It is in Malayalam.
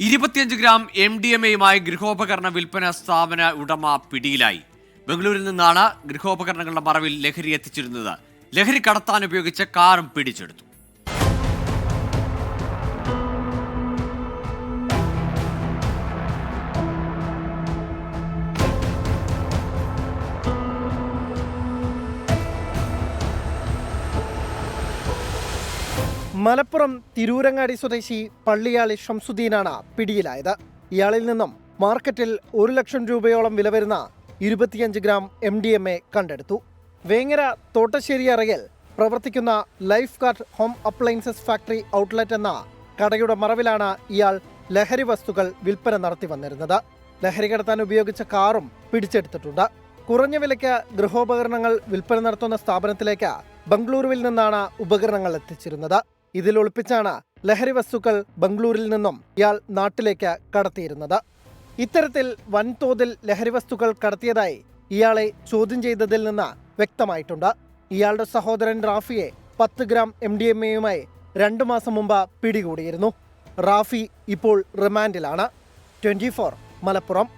25 ഗ്രാം MDMA-യുമായി ഗൃഹോപകരണ വിൽപ്പന സ്ഥാപന ഉടമ പിടിയിലായി. ബംഗളൂരിൽ നിന്നാണ് ഗൃഹോപകരണങ്ങളുടെ മറവിൽ ലഹരി എത്തിച്ചിരുന്നത്. ലഹരി കടത്താൻ ഉപയോഗിച്ച കാറും പിടിച്ചെടുത്തു. മലപ്പുറം തിരൂരങ്ങാടി സ്വദേശി പള്ളിയാളി ഷംസുദ്ദീനാണ് പിടിയിലായത്. ഇയാളിൽ നിന്നും മാർക്കറ്റിൽ 1 ലക്ഷം രൂപയോളം വില വരുന്ന 25 ഗ്രാം MDMA കണ്ടെടുത്തു. വേങ്ങര തോട്ടശ്ശേരി അറയിൽ പ്രവർത്തിക്കുന്ന life guard home appliances factory outlet എന്ന കടയുടെ മറവിലാണ് ഇയാൾ ലഹരി വസ്തുക്കൾ വിൽപ്പന നടത്തി വന്നിരുന്നത്. ലഹരി കടത്താൻ ഉപയോഗിച്ച കാറും പിടിച്ചെടുത്തിട്ടുണ്ട്. കുറഞ്ഞ വിലയ്ക്ക് ഗൃഹോപകരണങ്ങൾ വിൽപ്പന നടത്തുന്ന സ്ഥാപനത്തിലേക്ക് ബംഗളൂരുവിൽ നിന്നാണ് ഉപകരണങ്ങൾ എത്തിച്ചിരുന്നത്. ഇതിൽ ഒളിപ്പിച്ചാണ് ലഹരി വസ്തുക്കൾ ബംഗളൂരിൽ നിന്നും ഇയാൾ നാട്ടിലേക്ക് കടത്തിയിരുന്നത്. ഇത്തരത്തിൽ വൻതോതിൽ ലഹരി വസ്തുക്കൾ കടത്തിയതായി ഇയാളെ ചോദ്യം ചെയ്തതിൽ നിന്ന് വ്യക്തമായിട്ടുണ്ട്. ഇയാളുടെ സഹോദരൻ റാഫിയെ 10 ഗ്രാം MDMA-യുമായി 2 മാസം മുമ്പ് പിടികൂടിയിരുന്നു. റാഫി ഇപ്പോൾ റിമാൻഡിലാണ്. 24 മലപ്പുറം.